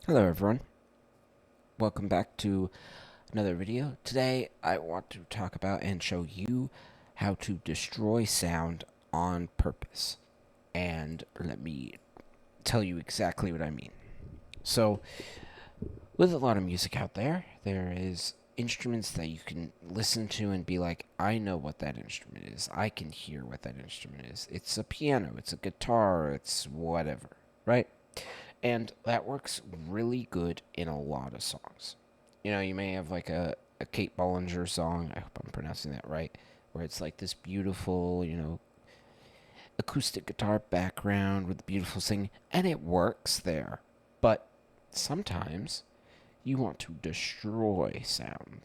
Hello everyone, welcome back to another video. Today I want to talk about and show you how to destroy sound on purpose. And let me tell you exactly what I mean. So, with a lot of music out there, there is instruments that you can listen to and be like, I know what that instrument is. I can hear what that instrument is. It's a piano, it's a guitar, it's whatever, right? And that works really good in a lot of songs. You know, you may have like a Kate Bollinger song, I hope I'm pronouncing that right, where it's like this beautiful, acoustic guitar background with beautiful singing, and it works there. But sometimes you want to destroy sound.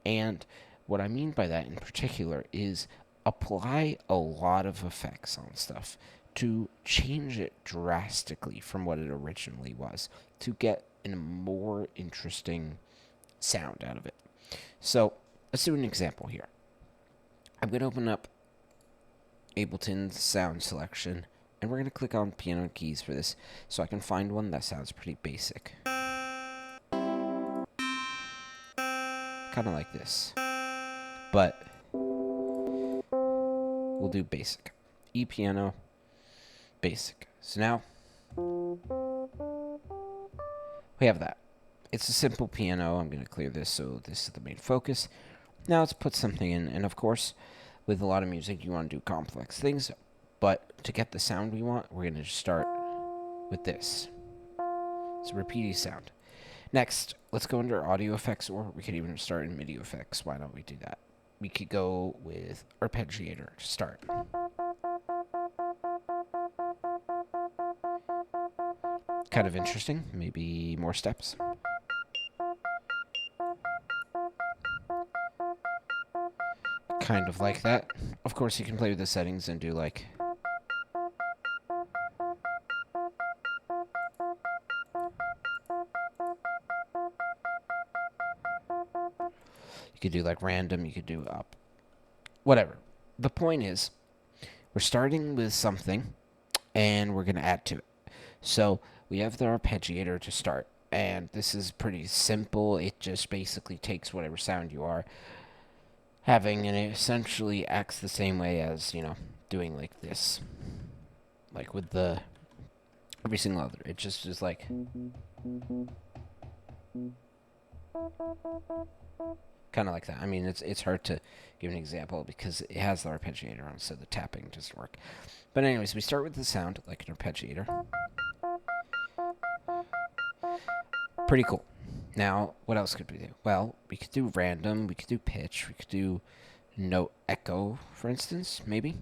And what I mean by that in particular is apply a lot of effects on stuff to change it drastically from what it originally was to get a more interesting sound out of it. So let's do an example here. I'm going to open up Ableton's sound selection and we're going to click on piano keys for this so I can find one that sounds pretty basic. Kind of like this. But we'll do basic. E piano, basic. So now we have that. It's a simple piano. I'm going to clear this so this is the main focus. Now let's put something in. And of course, with a lot of music, you want to do complex things. But to get the sound we want, we're going to just start with this. It's a repeaty sound. Next, let's go under audio effects, or we could even start in MIDI effects. Why don't we do that? We could go with arpeggiator to start. Kind of interesting. Maybe more steps. Kind of like that. Of course, you can play with the settings and do like... You could do like random, you could do up. Whatever. The point is, we're starting with something, and we're going to add to it. So, we have the arpeggiator to start, and this is pretty simple. It just basically takes whatever sound you are having, and it essentially acts the same way as, doing like this. Like with the every single other. It just is like... kind of like that. I mean, it's hard to give an example because it has the arpeggiator on, so the tapping doesn't work. But anyways, we start with the sound like an arpeggiator. Pretty cool. Now, what else could we do? Well, we could do random, we could do pitch, we could do note echo, for instance, maybe.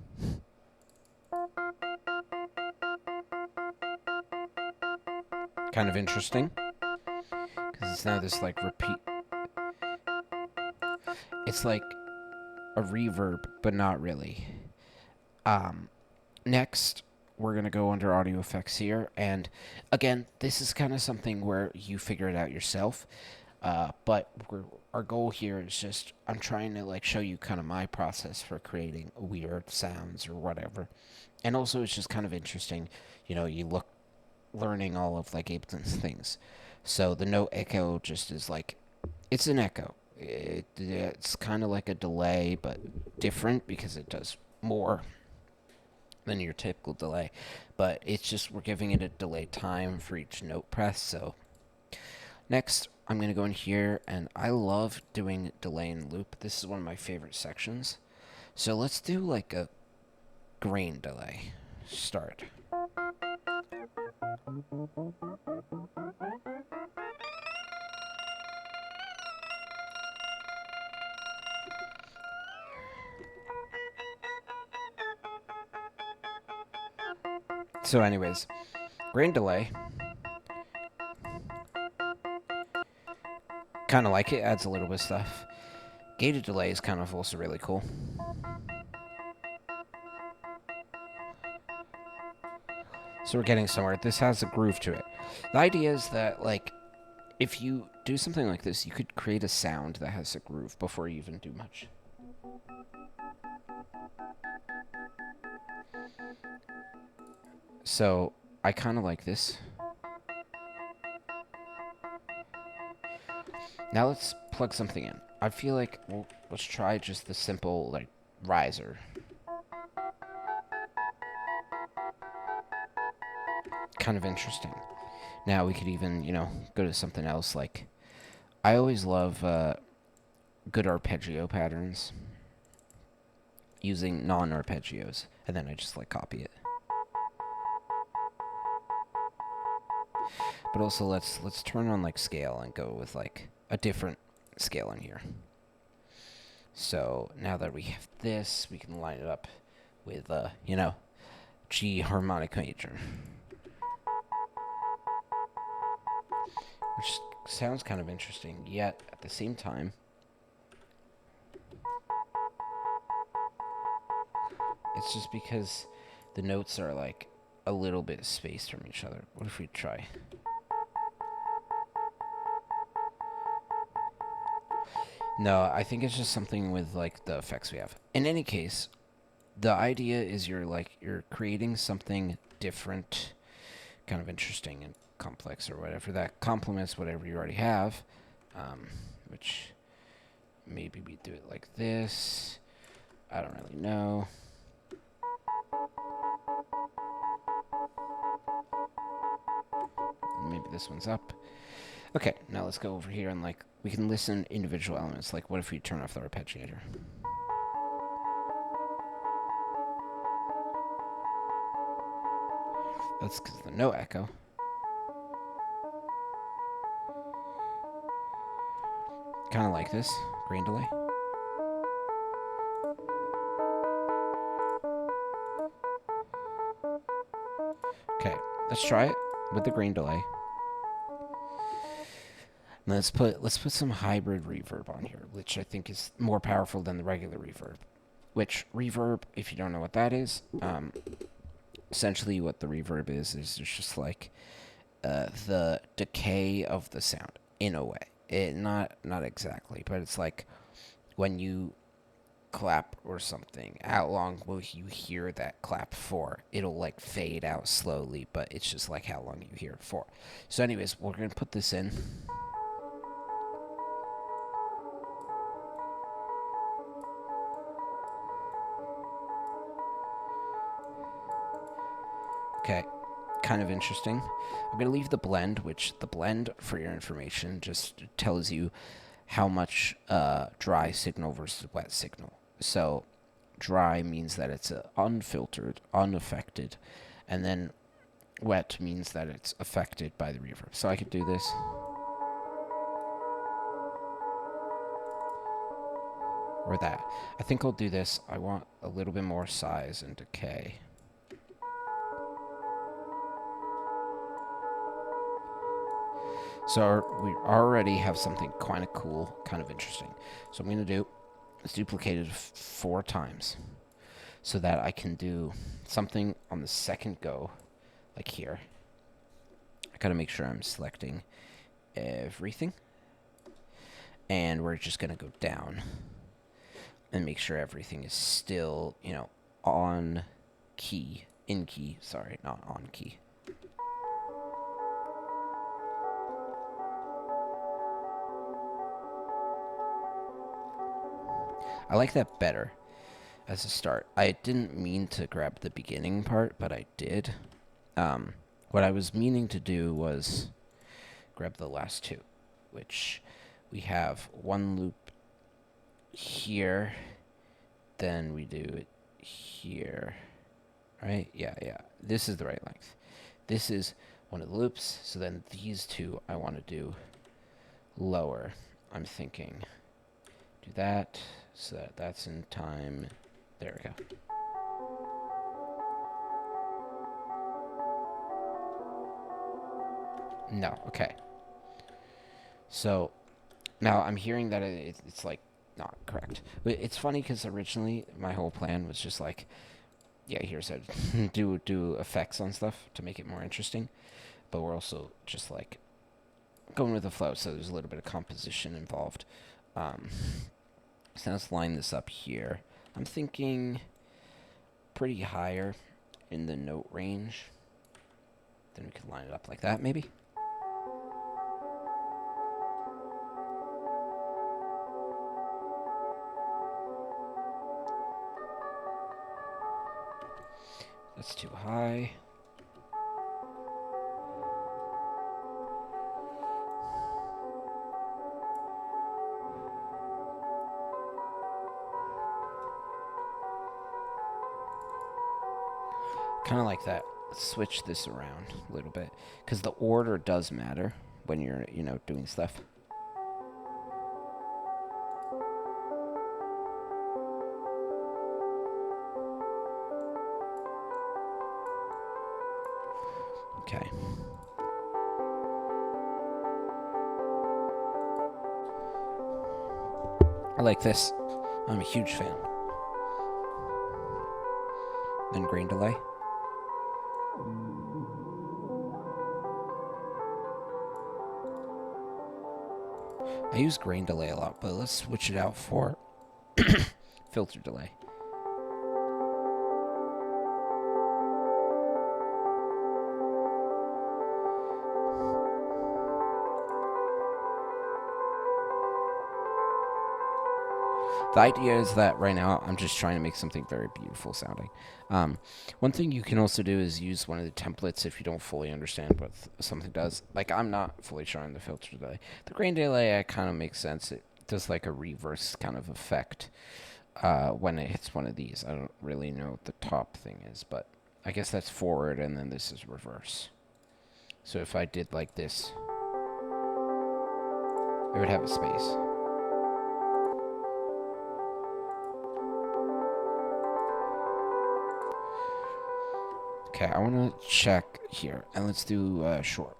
Kind of interesting. Because it's now this, like, repeat. It's like a reverb, but not really. Next, we're going to go under audio effects here. And again, this is kind of something where you figure it out yourself. But our goal here is just, I'm trying to like show you kind of my process for creating weird sounds or whatever. And also it's just kind of interesting, you learning all of like Ableton's things. So the note echo just is like, it's an echo. It's kind of like a delay, but different because it does more than your typical delay. But it's just, we're giving it a delay time for each note press. So next, I'm going to go in here, and I love doing delay and loop. This is one of my favorite sections. So let's do like a grain delay. Start. So anyways, grain delay. Kind of like it, adds a little bit of stuff. Gated delay is kind of also really cool. So we're getting somewhere. This has a groove to it. The idea is that, like, if you do something like this, you could create a sound that has a groove before you even do much. So I kind of like this. Now let's plug something in. I feel like let's try just the simple like riser. Kind of interesting. Now we could even, go to something else like I always love good arpeggio patterns using non-arpeggios, and then I just like copy it. But also let's turn on like scale and go with like a different scale in here. So now that we have this, we can line it up with G harmonic major, which sounds kind of interesting. Yet at the same time, it's just because the notes are like a little bit spaced from each other. What if we try? No, I think it's just something with like the effects we have. In any case, the idea is you're creating something different, kind of interesting and complex or whatever that complements whatever you already have. Which maybe we do it like this. I don't really know. Maybe this one's up. Okay, now let's go over here and like we can listen individual elements. Like what if we turn off the arpeggiator? That's because of the no echo. Kind of like this grain delay. Okay, let's try it with the grain delay. Let's put some hybrid reverb on here, which I think is more powerful than the regular reverb. Which reverb, if you don't know what that is, essentially what the reverb is just like the decay of the sound in a way. Not exactly, but it's like when you clap or something, how long will you hear that clap for? It'll like fade out slowly, but it's just like how long you hear it for. So anyways, we're going to put this in. Okay, kind of interesting. I'm going to leave the blend, which the blend, for your information, just tells you how much dry signal versus wet signal. So dry means that it's unfiltered, unaffected, and then wet means that it's affected by the reverb. So I could do this. Or that. I think I'll do this. I want a little bit more size and decay. So we already have something kind of cool, kind of interesting. So I'm going to do, it's duplicated 4 times so that I can do something on the second go, like here. I got to make sure I'm selecting everything. And we're just going to go down and make sure everything is still, on key, in key, sorry, not on key. I like that better as a start. I didn't mean to grab the beginning part, but I did. What I was meaning to do was grab the last 2, which we have 1 loop here, then we do it here, right? Yeah. This is the right length. This is one of the loops, so then these 2 I want to do lower. I'm thinking do that, so that's in time. There we go. No, okay. So now I'm hearing that it's like not correct. But it's funny because originally my whole plan was just like, yeah, here's how to do effects on stuff to make it more interesting. But we're also just like going with the flow, so there's a little bit of composition involved. So let's line this up here. I'm thinking pretty higher in the note range. Then we can line it up like that, maybe. That's too high. Kind of like that. Let's switch this around a little bit, because the order does matter when you're, doing stuff. Okay. I like this. I'm a huge fan. Then grain delay. I use grain delay a lot, but let's switch it out for filter delay. The idea is that right now I'm just trying to make something very beautiful sounding. One thing you can also do is use one of the templates if you don't fully understand what something does. Like, I'm not fully sure on the filter delay. The grain delay kind of makes sense. It does like a reverse kind of effect when it hits one of these. I don't really know what the top thing is, but I guess that's forward and then this is reverse. So if I did like this, it would have a space. Okay, I want to check here, and let's do short.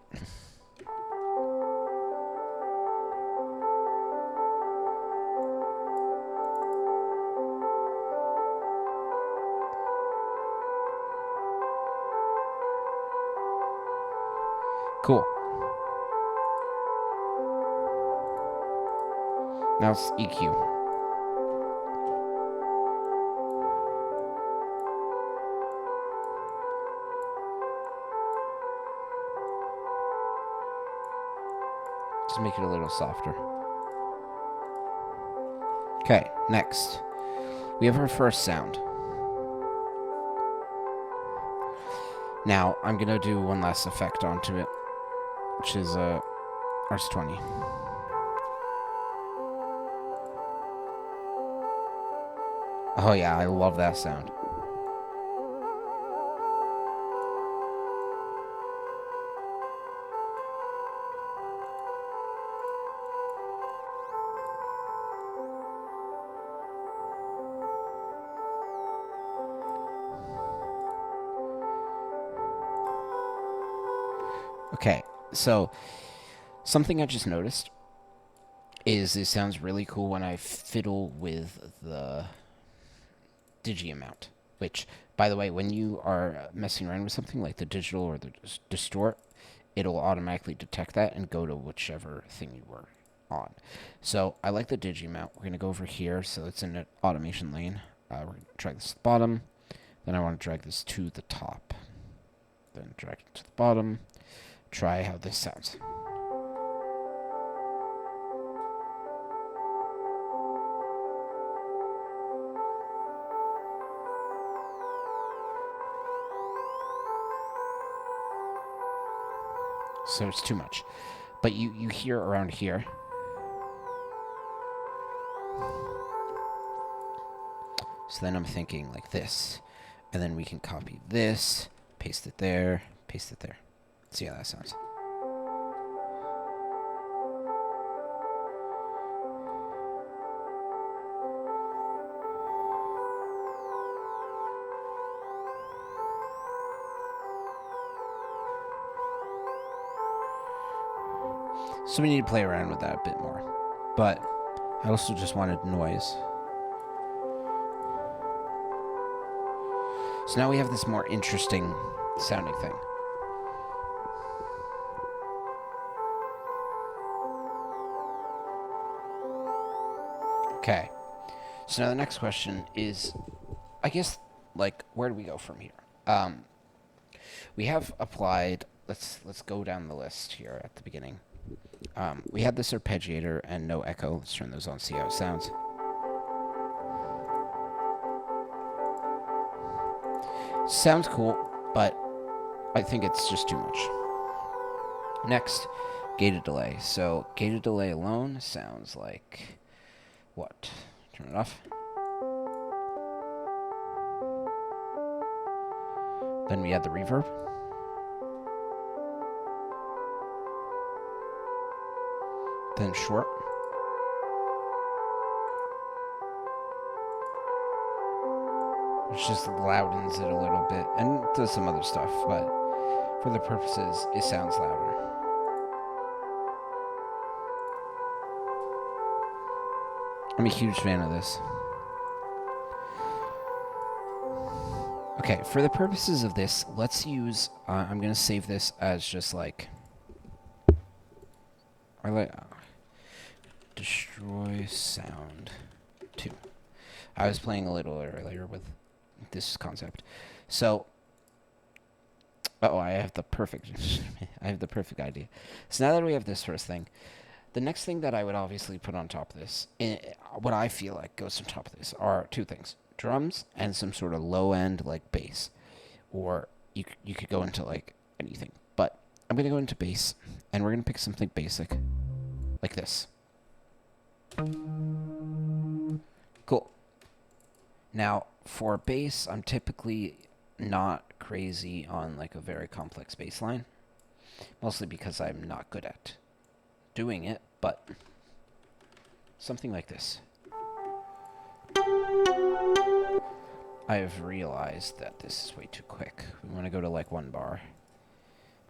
Cool. Now it's EQ. Just make it a little softer. Okay, next. We have our first sound. Now, I'm going to do one last effect onto it, which is RS20. Oh yeah, I love that sound. Okay, so something I just noticed is it sounds really cool when I fiddle with the digi amount, which, by the way, when you are messing around with something like the digital or the distort, it'll automatically detect that and go to whichever thing you were on. So I like the digi amount. We're going to go over here, so it's in an automation lane. We're going to drag this to the bottom. Then I want to drag this to the top. Then drag it to the bottom. Try how this sounds. So it's too much. But you hear around here. So then I'm thinking like this. And then we can copy this, paste it there, paste it there. See how that sounds. So we need to play around with that a bit more. But I also just wanted noise. So now we have this more interesting sounding thing. Okay. So now the next question is, I guess, like, where do we go from here? We have applied. Let's go down the list here at the beginning. We had this arpeggiator and no echo. Let's turn those on, see how it sounds. Sounds cool, but I think it's just too much. Next, gated delay. So gated delay alone sounds like what? Turn it off. Then we add the reverb. Then short. Which just loudens it a little bit and does some other stuff, but for the purposes, it sounds louder. I'm a huge fan of this. Okay, for the purposes of this, let's use, I'm going to save this as just like, I like, destroy sound 2. I was playing a little earlier with this concept. So, I have the perfect, I have the perfect idea. So now that we have this first thing, the next thing that I would obviously put on top of this, what I feel like goes on top of this, are 2 things. Drums and some sort of low-end, like, bass. Or you could go into, like, anything. But I'm going to go into bass, and we're going to pick something basic, like this. Cool. Now, for bass, I'm typically not crazy on, like, a very complex bass line. Mostly because I'm not good at doing it, but something like this. I have realized that this is way too quick. We want to go to like 1 bar.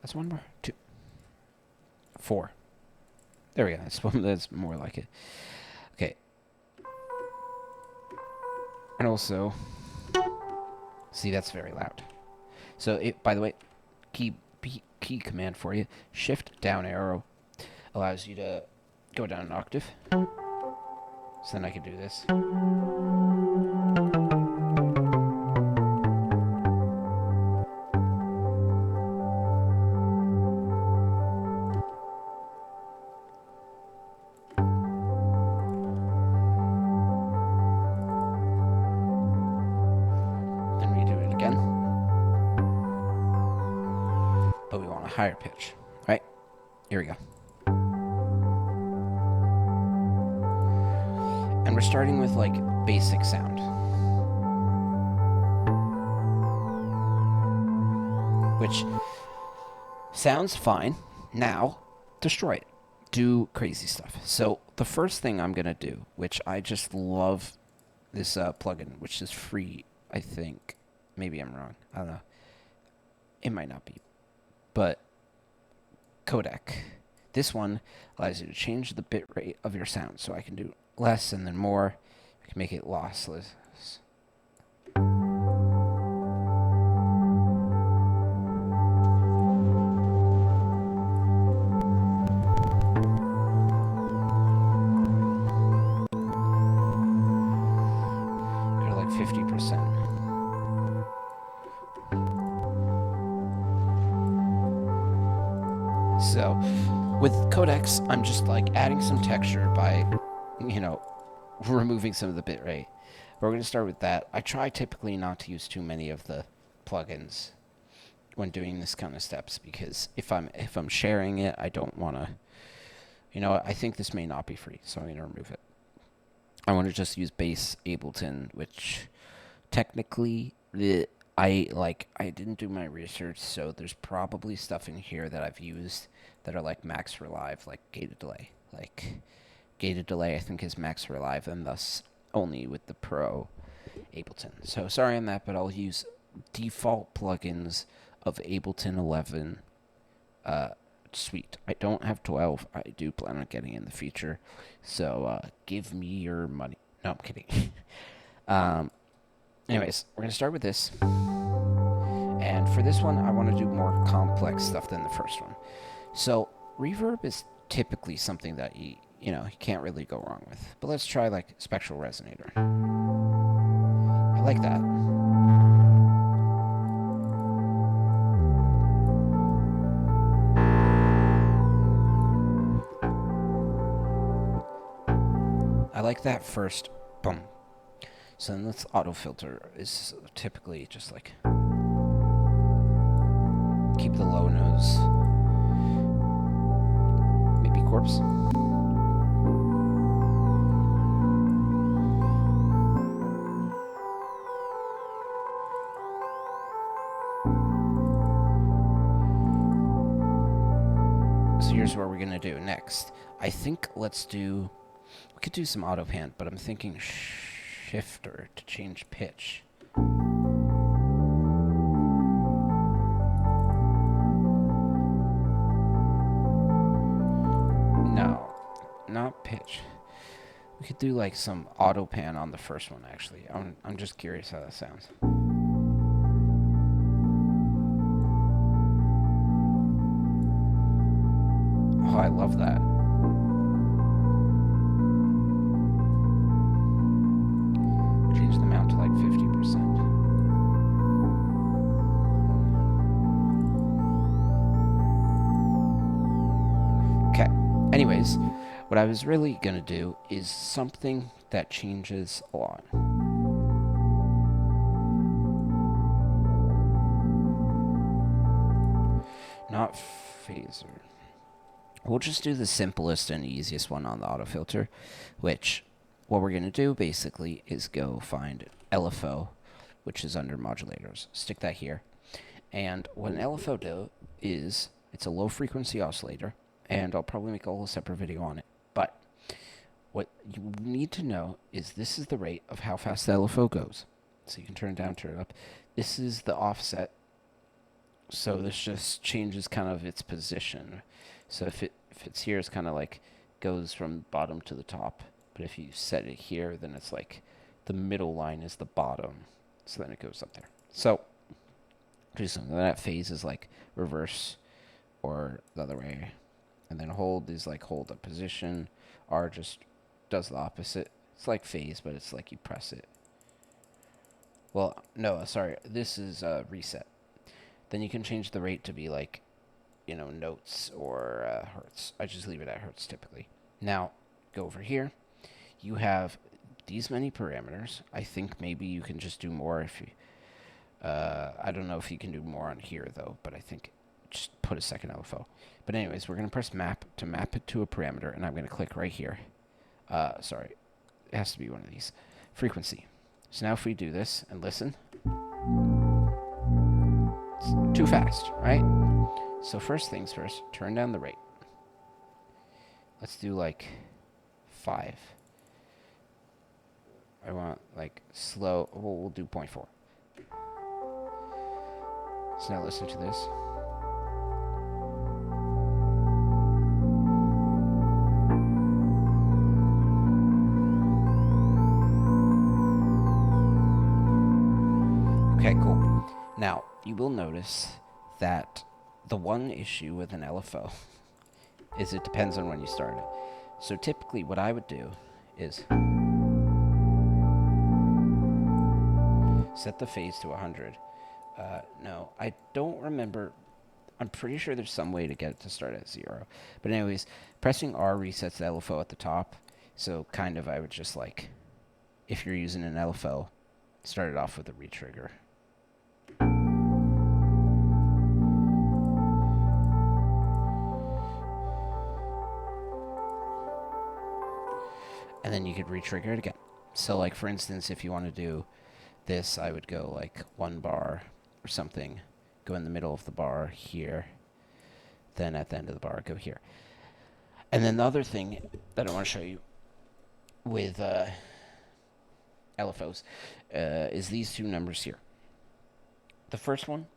That's 1 bar? 2. 4. There we go. That's more like it. Okay. And also, see, that's very loud. So, by the way, key command for you. Shift down arrow allows you to go down an octave. So then I can do this. Then we do it again. But we want a higher pitch. Right? Here we go. And we're starting with, like, basic sound. Which sounds fine. Now, destroy it. Do crazy stuff. So, the first thing I'm going to do, which I just love this plugin, which is free, I think. Maybe I'm wrong. I don't know. It might not be. But, codec. This one allows you to change the bit rate of your sound. So I can do less and then more. I can make it lossless. Go to like 50%. So with codecs, I'm just like adding some texture by, removing some of the bit rate. But we're going to start with that. I try typically not to use too many of the plugins when doing this kind of steps, because if I'm sharing it, I don't want to, I think this may not be free, so I'm going to remove it. I want to just use bass Ableton, which technically I didn't do my research, so there's probably stuff in here that I've used that are like max relive, like gated delay. Like gated delay, I think, is max relive, and thus only with the Pro Ableton. So sorry on that, but I'll use default plugins of Ableton 11 suite. I don't have 12. I do plan on getting in the future. So give me your money. No, I'm kidding. Anyways, we're going to start with this. And for this one, I want to do more complex stuff than the first one. So reverb is typically something that you can't really go wrong with. But let's try like spectral resonator. I like that. I like that first boom. So then let's auto filter is typically just like keep the low nose. Maybe corpse. So here's what we're gonna do next. I think we could do some auto pan, but I'm thinking shifter to change pitch. No, not pitch. We could do like some auto pan on the first one actually. I'm just curious how that sounds. Oh, I love that. Change the amount to like 50%. Okay. Anyways, what I was really gonna do is something that changes a lot. Not phaser. We'll just do the simplest and easiest one on the auto filter, which what we're going to do basically is go find LFO, which is under modulators. Stick that here. And what an LFO do is it's a low frequency oscillator, and I'll probably make a whole separate video on it. But what you need to know is this is the rate of how fast the LFO goes. So you can turn it down, turn it up. This is the offset. So this just changes kind of its position. So if it's here, it's kind of like goes from bottom to the top. But if you set it here, then it's like the middle line is the bottom. So then it goes up there. So do something. That phase is like reverse or the other way. And then hold is like hold a position. R just does the opposite. It's like phase, but it's like you press it. Well, no, sorry. This is reset. Then you can change the rate to be like, notes or hertz. I just leave it at hertz typically. Now, go over here. You have these many parameters. I think maybe you can just do more if you... I don't know if you can do more on here, though, but I think just put a second LFO. But anyways, we're going to press map to map it to a parameter, and I'm going to click right here. Sorry. It has to be one of these. Frequency. So now if we do this and listen... It's too fast, right? So first things first, turn down the rate. Let's do like 5. I want like slow. We'll do 0.4. So now listen to this. Okay, cool. Now, you will notice that the one issue with an LFO is it depends on when you start it. So typically what I would do is set the phase to 100. No, I don't remember. I'm pretty sure there's some way to get it to start at 0. But anyways, pressing R resets the LFO at the top. So kind of I would just like, if you're using an LFO, start it off with a retrigger. And then you could retrigger it again. So like for instance, if you want to do this, I would go like 1 bar or something, go in the middle of the bar here, then at the end of the bar, go here. And then the other thing that I want to show you with LFOs is these two numbers here. The first one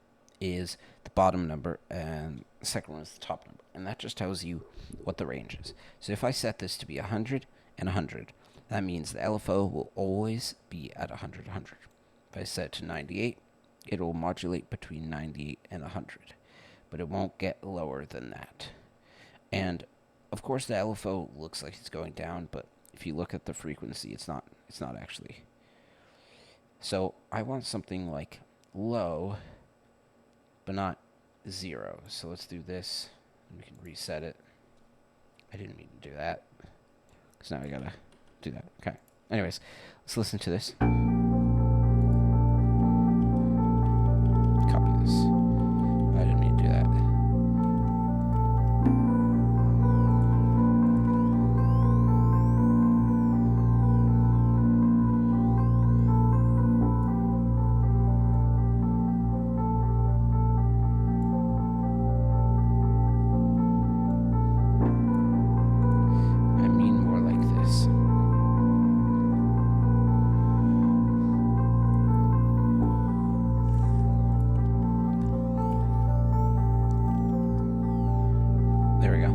is the bottom number, and the second one is the top number. And that just tells you what the range is. So if I set this to be 100 and 100, that means the LFO will always be at 100, 100. If I set it to 98, it will modulate between 98 and 100, but it won't get lower than that. And of course the LFO looks like it's going down, but if you look at the frequency, it's not actually. So I want something like low, but not 0. So let's do this, and we can reset it. I didn't mean to do that, because now I gotta do that. Okay. Anyways, let's listen to this. Copy this. I didn't mean to do that. There we go.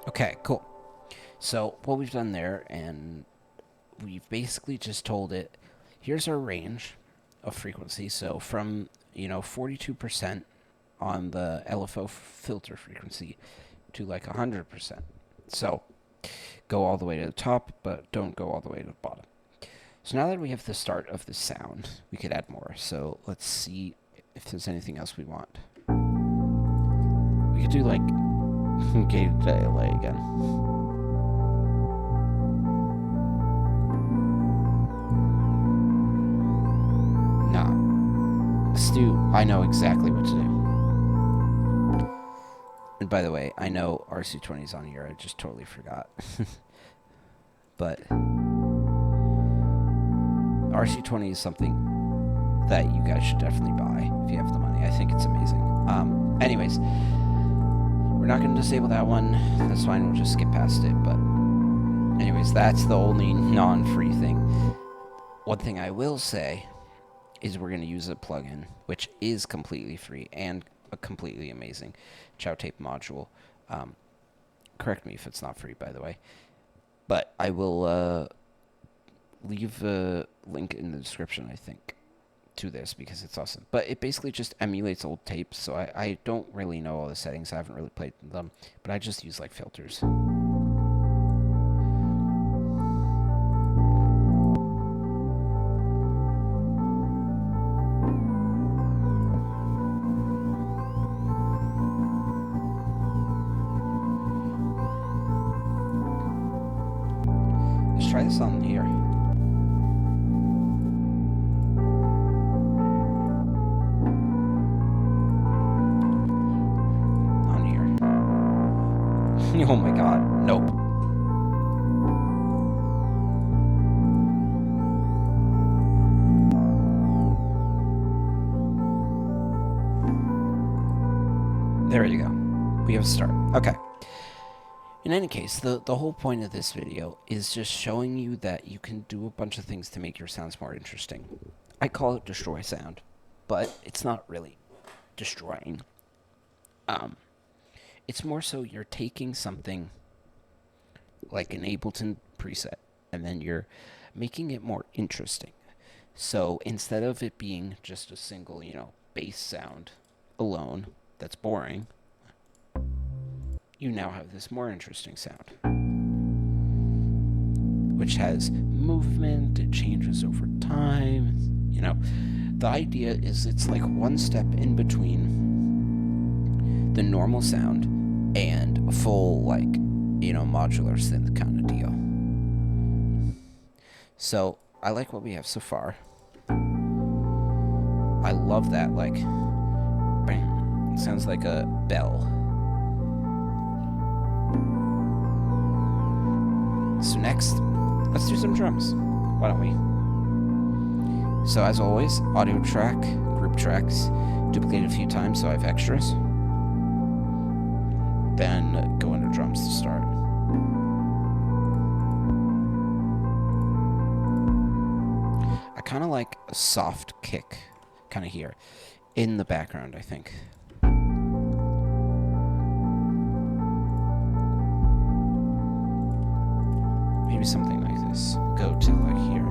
Okay, cool. So what we've done there, and we've basically just told it, here's our range of frequency. So from, 42% on the LFO filter frequency to like 100%. So go all the way to the top, but don't go all the way to the bottom. So now that we have the start of the sound, we could add more. So let's see if there's anything else we want. We could do like gated delay again. Nah. Stu, I know exactly what to do. And by the way, I know RC20 is on here. I just totally forgot. But RC20 is something that you guys should definitely buy if you have the money. I think it's amazing. Anyways, we're not going to disable that one. That's fine. We'll just skip past it. But anyways, that's the only non-free thing. One thing I will say is we're going to use a plugin, which is completely free and completely amazing. Chowtape module. Correct me if it's not free, by the way. But I will leave a link in the description, I think, to this because it's awesome. But it basically just emulates old tapes, so I don't really know all the settings. I haven't really played them, but I just use like filters. Let's try this on here. Oh my god, nope. There you go. We have a start. Okay. In any case, the whole point of this video is just showing you that you can do a bunch of things to make your sounds more interesting. I call it destroy sound, but it's not really destroying. It's more so you're taking something like an Ableton preset, and then you're making it more interesting. So instead of it being just a single, bass sound alone that's boring, you now have this more interesting sound, which has movement, it changes over time. The idea is it's like one step in between the normal sound and a full, modular synth kind of deal. So, I like what we have so far. I love that, bam, it sounds like a bell. So next, let's do some drums. Why don't we? So as always, audio track, group tracks, duplicate a few times so I have extras. Then go into drums to start. I kind of like a soft kick, kind of here, in the background, I think. Maybe something like this. Go to here.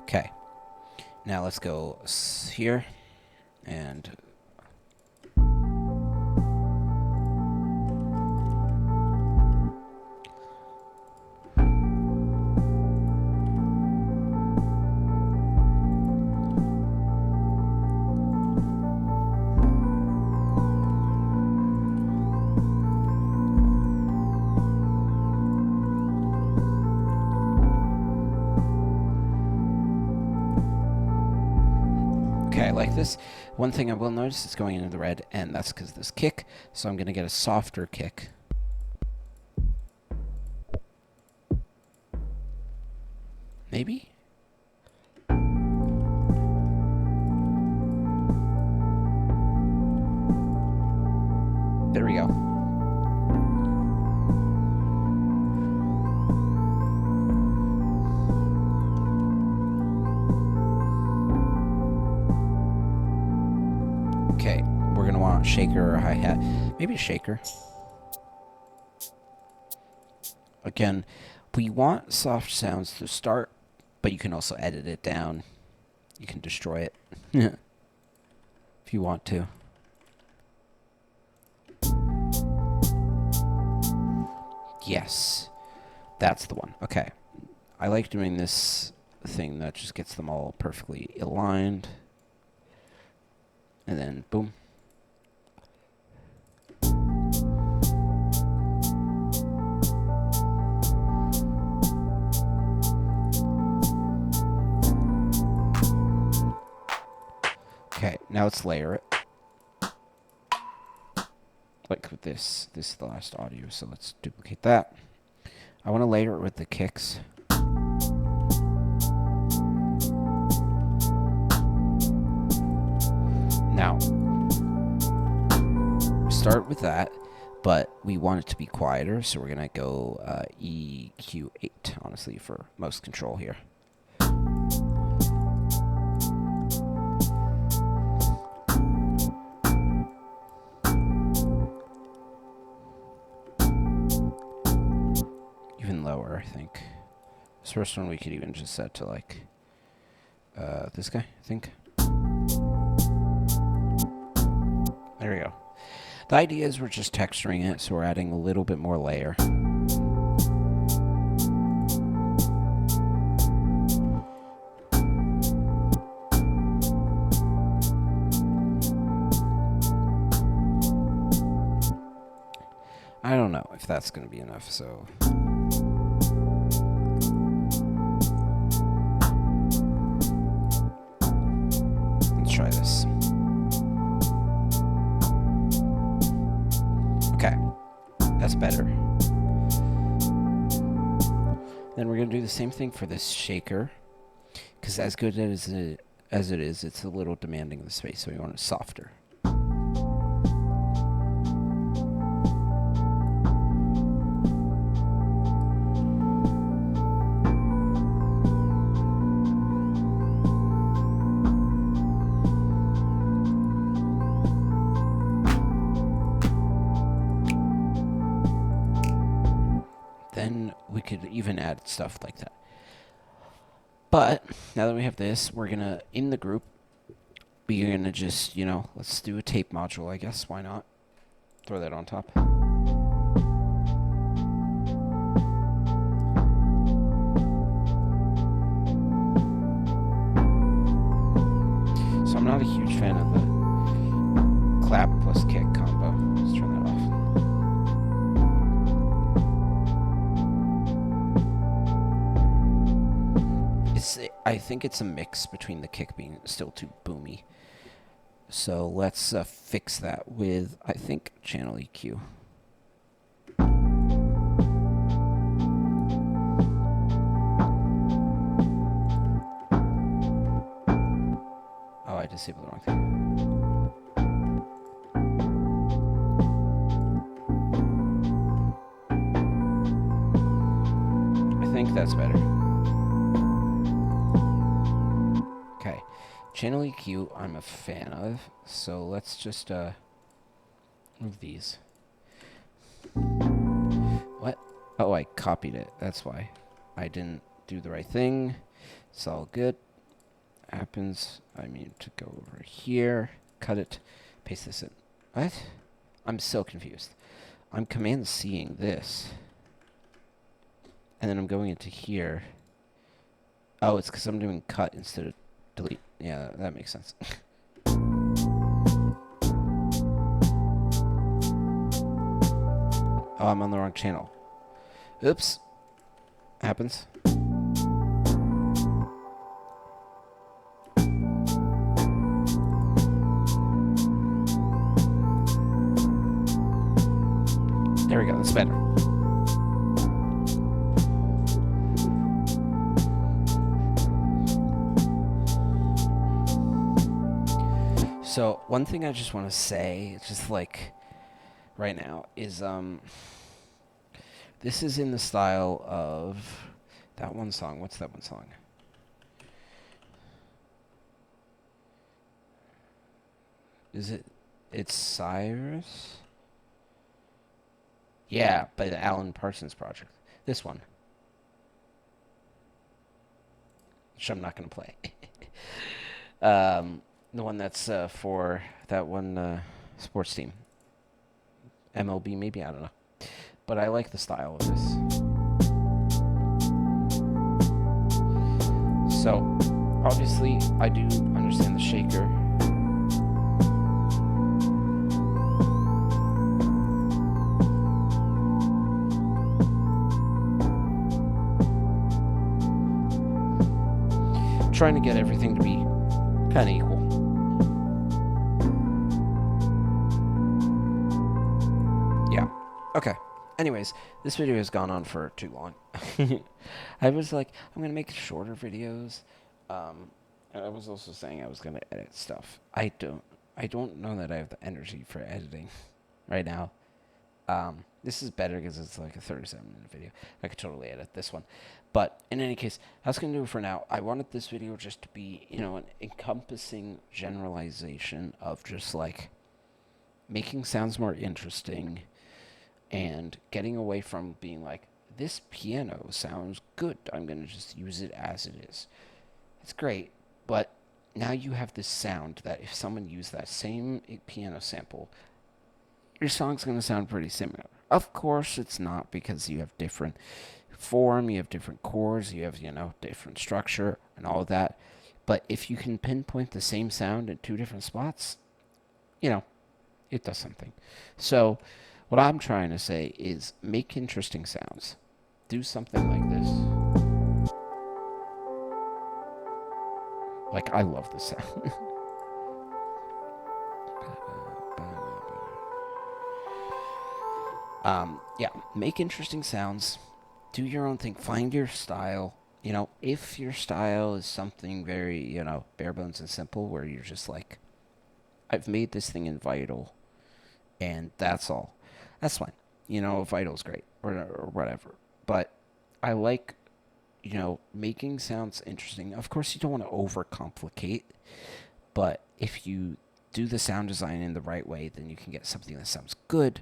Okay, now let's go here and like this. One thing I will notice is going into the red, and that's because this kick, so I'm going to get a softer kick. Maybe? want shaker or hi-hat. Maybe a shaker. Again, we want soft sounds to start, but you can also edit it down. You can destroy it if you want to. Yes, that's the one. Okay. I like doing this thing that just gets them all perfectly aligned. And then, boom. Okay, now let's layer it. Like with this. This is the last audio, so let's duplicate that. I want to layer it with the kicks. Now, start with that, but we want it to be quieter, so we're going to go EQ8, honestly, for most control here. Even lower, I think. This first one we could even just set to like this guy, I think. There we go. The idea is we're just texturing it, so we're adding a little bit more layer. I don't know if that's going to be enough, so... let's try this. Okay, that's better. Then we're going to do the same thing for this shaker, because as good as it is, it's a little demanding of the space, so we want it softer. Then we could even add stuff like that. But now that we have this, we're going to, in the group, we're going to just, let's do a tape module, I guess. Why not? Throw that on top. So I'm not a huge fan of the clap plus kick combo. Let's turn that off. I think it's a mix between the kick being still too boomy. So let's fix that with, I think, channel EQ. Oh, I disabled the wrong thing. I think that's better. Okay, channel EQ I'm a fan of, so let's just move these. What? Oh, I copied it. That's why. I didn't do the right thing. It's all good. Happens. I mean to go over here, cut it, paste this in. What? I'm so confused. I'm command C'ing this. And then I'm going into here. Oh, it's because I'm doing cut instead of delete. Yeah, that makes sense. Oh, I'm on the wrong channel. Oops. Happens. There we go, that's better. So, one thing I just want to say, just like right now, is this is in the style of that one song. What's that one song? Is it It's Cyrus. Yeah, by the Alan Parsons Project. This one, which I'm not gonna play. The one that's for that one sports team, MLB maybe, I don't know. But I like the style of this. So obviously I do understand the shaker. Trying to get everything to be kind of equal. Yeah. Okay. Anyways, this video has gone on for too long. I was like, I'm gonna make shorter videos. And I was also saying I was gonna edit stuff. I don't know that I have the energy for editing right now. This is better because it's like a 37-minute video. I could totally edit this one. But in any case, that's going to do it for now. I wanted this video just to be, an encompassing generalization of just like making sounds more interesting and getting away from being like, this piano sounds good. I'm going to just use it as it is. It's great, but now you have this sound that if someone used that same piano sample, your song's going to sound pretty similar. Of course, it's not, because you have different form, you have different chords, you have, different structure and all of that. But if you can pinpoint the same sound in two different spots, it does something. So, what I'm trying to say is make interesting sounds. Do something like this. Like, I love this sound. Yeah, make interesting sounds. Do your own thing. Find your style. If your style is something very, bare bones and simple, where you're just like, I've made this thing in Vital, and that's all. That's fine. Vital's great, or whatever. But I like, making sounds interesting. Of course, you don't want to overcomplicate, but if you do the sound design in the right way, then you can get something that sounds good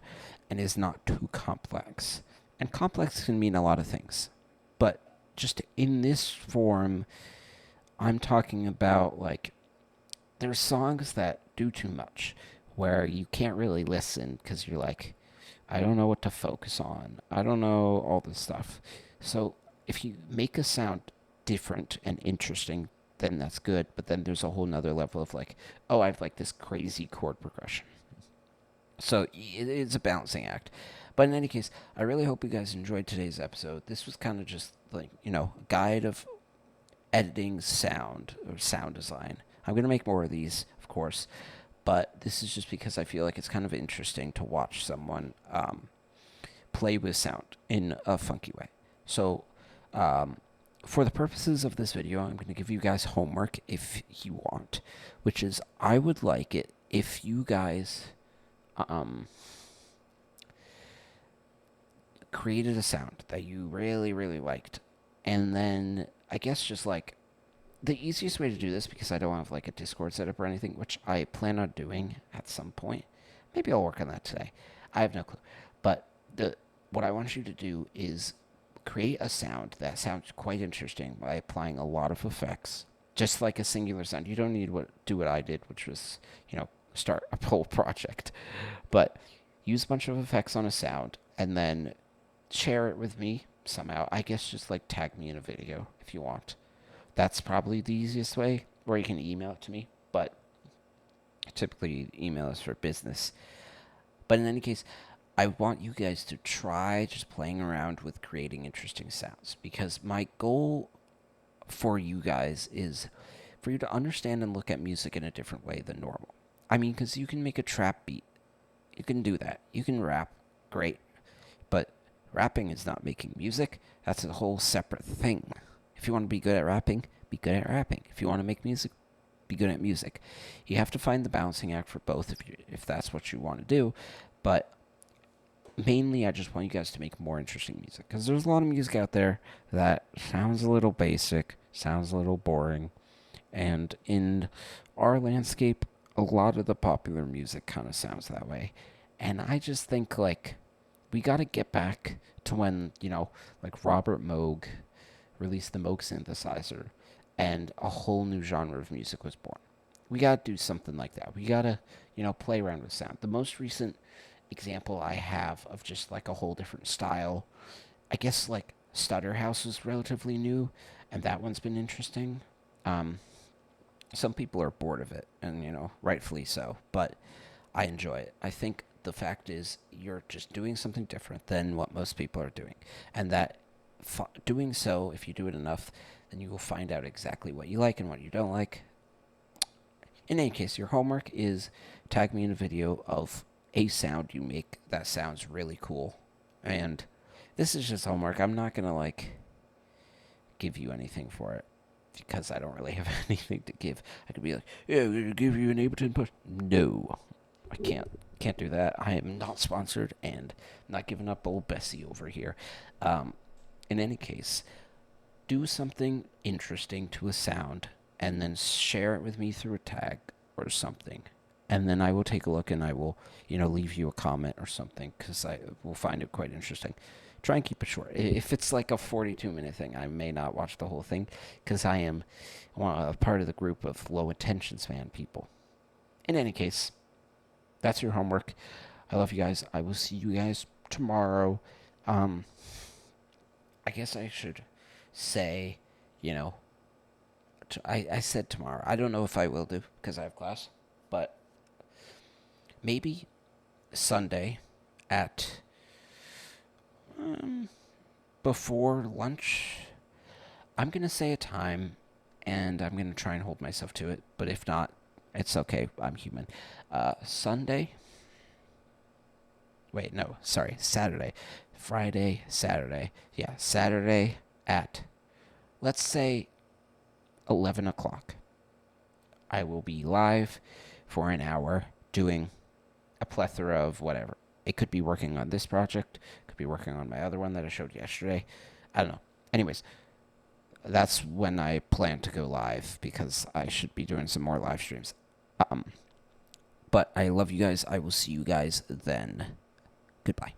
and is not too complex. And complex can mean a lot of things. But just in this form, I'm talking about, like, there's songs that do too much, where you can't really listen because you're like, I don't know what to focus on. I don't know all this stuff. So if you make a sound different and interesting, then that's good. But then there's a whole nother level of like, oh, I have like this crazy chord progression. So it's a balancing act. But in any case, I really hope you guys enjoyed today's episode. This was kind of just like, a guide of editing sound or sound design. I'm going to make more of these, of course. But this is just because I feel like it's kind of interesting to watch someone play with sound in a funky way. So, for the purposes of this video, I'm going to give you guys homework if you want, which is I would like it if you guys created a sound that you really, really liked. And then I guess just like the easiest way to do this, because I don't have like a Discord setup or anything, which I plan on doing at some point. Maybe I'll work on that today. I have no clue. But what I want you to do is create a sound that sounds quite interesting by applying a lot of effects, just like a singular sound. You don't need do what I did, which was, start a whole project. But use a bunch of effects on a sound and then share it with me somehow. I guess just like tag me in a video if you want. That's probably the easiest way, or you can email it to me, but typically email is for business. But in any case, I want you guys to try just playing around with creating interesting sounds, because my goal for you guys is for you to understand and look at music in a different way than normal. I mean, because you can make a trap beat. You can do that. You can rap. Great. But rapping is not making music. That's a whole separate thing. If you want to be good at rapping, be good at rapping. If you want to make music, be good at music. You have to find the balancing act for both if that's what you want to do. But mainly, I just want you guys to make more interesting music, because there's a lot of music out there that sounds a little basic, sounds a little boring. And in our landscape, a lot of the popular music kind of sounds that way. And I just think, like, we got to get back to when, like Robert Moog released the Moog synthesizer and a whole new genre of music was born. We got to do something like that. We got to, play around with sound. The most recent example I have of just like a whole different style, I guess like Stutter House is relatively new, and that one's been interesting. Um, some people are bored of it, and rightfully so, but I enjoy it. I think the fact is you're just doing something different than what most people are doing, and that doing so, if you do it enough, then you will find out exactly what you like and what you don't like. In any case, your homework is tag me in a video of a sound you make that sounds really cool. And this is just homework. I'm not going to like give you anything for it because I don't really have anything to give. I could be like, yeah, I'm going to give you an Ableton push. No, I can't do that. I am not sponsored and I'm not giving up old Bessie over here. In any case, do something interesting to a sound and then share it with me through a tag or something. And then I will take a look and I will, leave you a comment or something because I will find it quite interesting. Try and keep it short. If it's like a 42-minute thing, I may not watch the whole thing because I am a part of the group of low attention span people. In any case, that's your homework. I love you guys. I will see you guys tomorrow. I guess I should say, I said tomorrow. I don't know if I will do because I have class, but maybe Sunday at before lunch. I'm going to say a time and I'm going to try and hold myself to it, but if not, it's okay. I'm human. Sunday. Wait, no, sorry, Saturday. Friday, Saturday. Yeah, Saturday at, let's say, 11 o'clock. I will be live for an hour doing a plethora of whatever. It could be working on this project, could be working on my other one that I showed yesterday. I don't know. Anyways, that's when I plan to go live because I should be doing some more live streams. But I love you guys. I will see you guys then. Goodbye.